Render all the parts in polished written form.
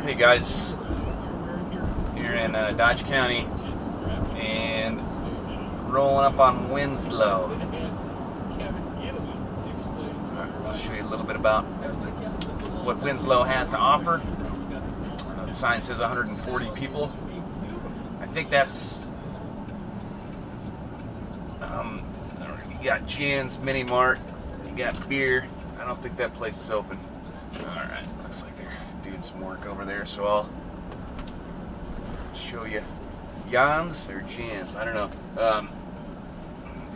Hey guys, here in Dodge County and rolling up on Winslow. I'll show you a little bit about what Winslow has to offer. The sign says 140 people. I think that's you got Jan's Mini Mart, you got beer. I don't think that place is open. Alright, looks like they're doing some work over there, so I'll show you Jan's or Jan's, I don't know.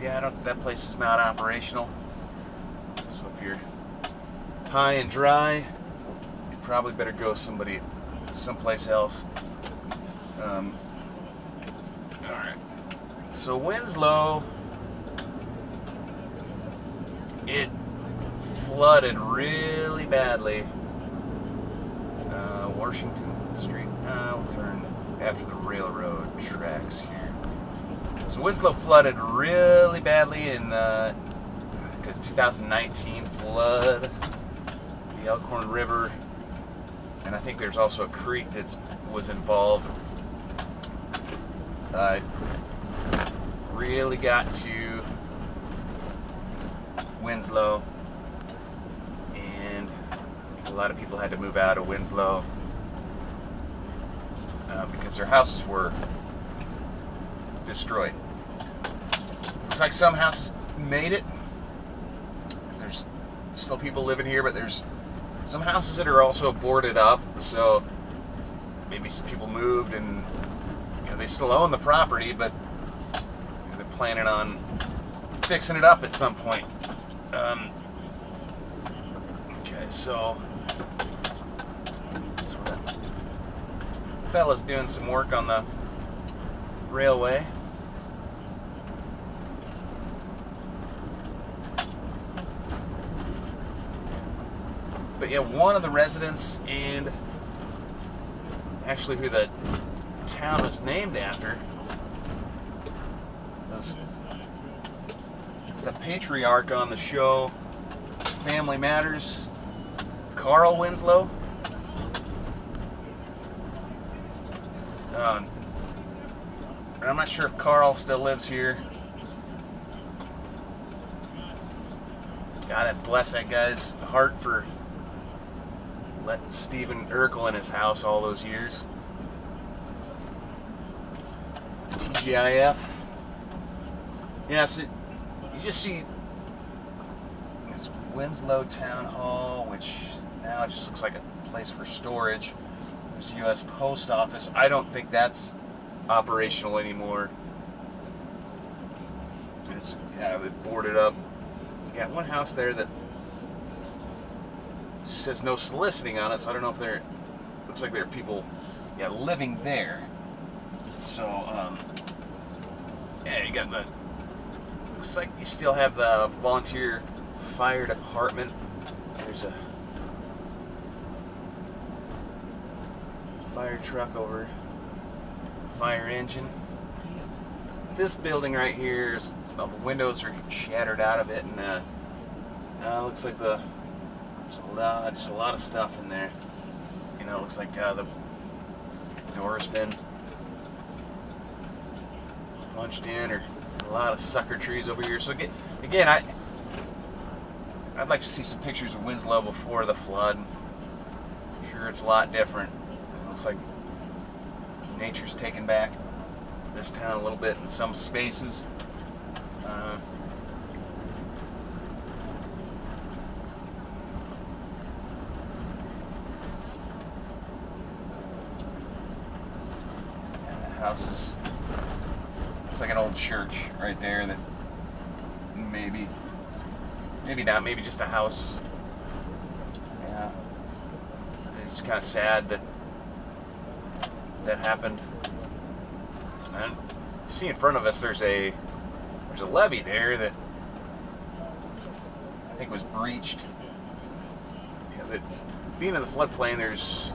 Yeah, that place is not operational. So if you're high and dry, you probably better go someplace else. Alright. So Winslow, it flooded really badly. Washington Street. We'll turn after the railroad tracks here. So Winslow flooded really badly in because 2019 flood, the Elkhorn River, and I think there's also a creek that was involved. Really got to Winslow, and a lot of people had to move out of Winslow because their houses were destroyed. Looks like some houses made it. There's still people living here, but there's some houses that are also boarded up, so maybe some people moved and they still own the property, but they're planning on fixing it up at some point. Okay, so that fella's doing some work on the railway. But yeah, one of the residents, and actually who the town was named after, was the patriarch on the show Family Matters, Carl Winslow. I'm not sure if Carl still lives here. God bless that guy's heart for letting Stephen Urkel in his house all those years. TGIF. Yeah, so you just see it's Winslow Town Hall, which now it just looks like a place for storage. There's a U.S. Post Office. I don't think that's operational anymore. It's boarded up. You got one house there that says no soliciting on it, so I don't know if looks like there are people living there. So you got looks like you still have the volunteer fire department. There's a fire truck over, fire engine. This building right here is, the windows are shattered out of it, and looks like there's just a lot of stuff in there. It looks like the door's been punched in, or a lot of sucker trees over here. So again, I'd like to see some pictures of Winslow before the flood. I'm sure it's a lot different. It looks like nature's taken back this town a little bit in some spaces. The house looks like an old church right there that maybe not, maybe just a house. Yeah, it's kind of sad that happened. And you see in front of us there's a levee there that I think was breached. That being in the floodplain, there's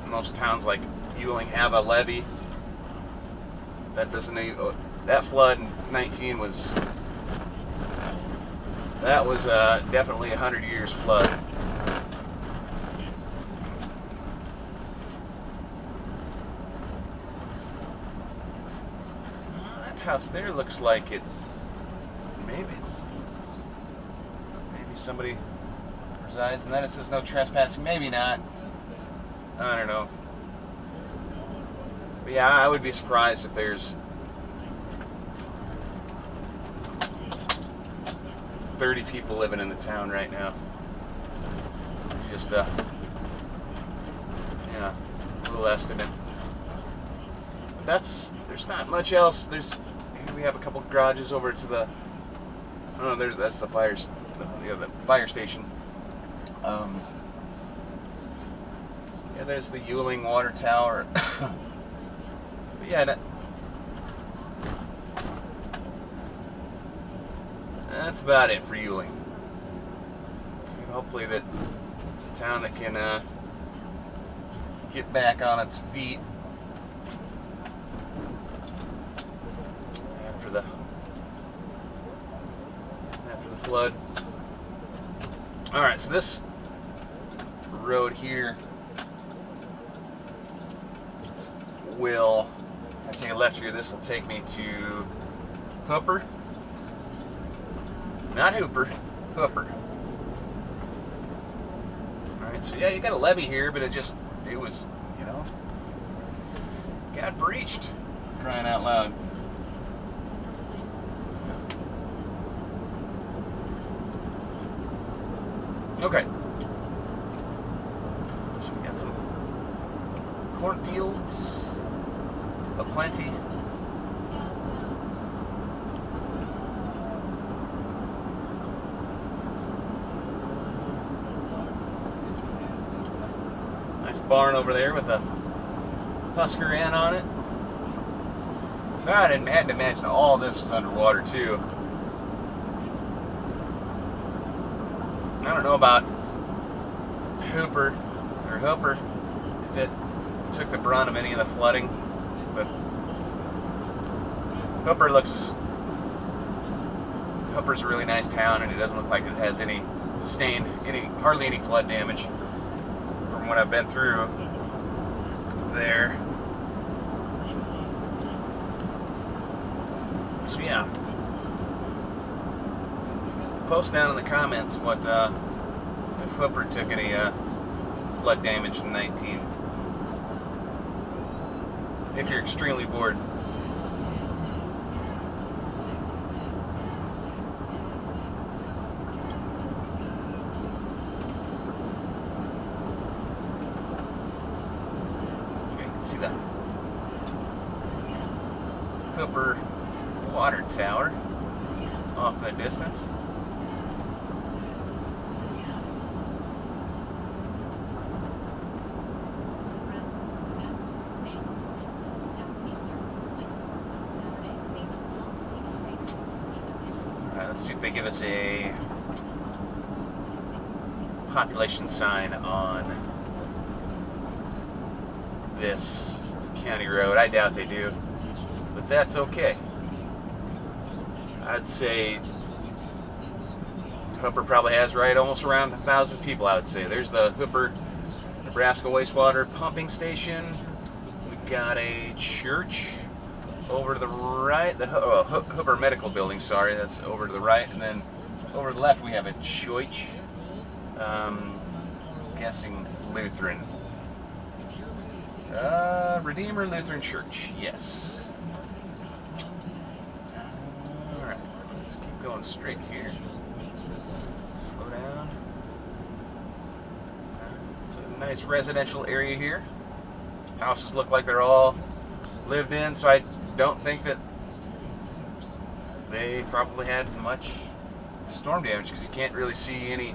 most towns like Ewing have a levee. That doesn't even, that flood in 19 was definitely 100 years flood. house there looks like it. Maybe somebody resides, and then it says no trespassing. Maybe not. I don't know. But yeah, I would be surprised if there's 30 people living in the town right now. Just a little estimate. But there's not much else. We have a couple garages over to the. Oh, that's the fire station. Yeah, there's the Ewing water tower. But yeah, that's about it for Ewing. And hopefully that the town that can get back on its feet after the flood. All right, so this road here I take a left here. This will take me to Hooper. Not Hooper, Hooper. All right, so yeah, you got a levee here, but it was, got breached. Crying out loud. Okay. So we got some cornfields aplenty. Nice barn over there with a Husker Inn on it. I had to imagine all this was underwater too. I don't know about Hooper, if it took the brunt of any of the flooding, but Hooper's a really nice town, and it doesn't look like it has hardly any flood damage from what I've been through there. So yeah, post down in the comments what if Hooper took any flood damage in 19. If you're extremely bored. Okay, you can see the Hooper water tower off in the distance. Let's see if they give us a population sign on this county road. I doubt they do, but that's okay. I'd say Hooper probably has almost around 1,000 people, I would say. There's the Hooper, Nebraska wastewater pumping station. We've got a church over to the right, the Hooper Medical Building, sorry, that's over to the right, and then over to the left we have a church, guessing Lutheran. Redeemer Lutheran Church, yes. Alright, let's keep going straight here. Slow down. It's a nice residential area here. Houses look like they're all lived in, so I don't think that they probably had much storm damage, because you can't really see any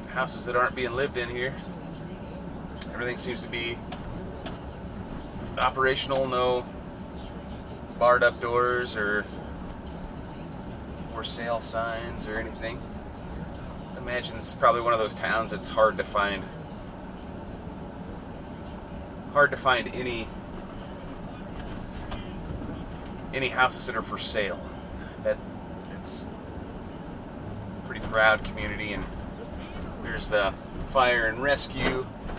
houses that aren't being lived in here. Everything seems to be operational, no barred up doors or for sale signs or anything. I imagine it's probably one of those towns that's hard to find any houses that are for sale. That it's a pretty proud community, and there's the fire and rescue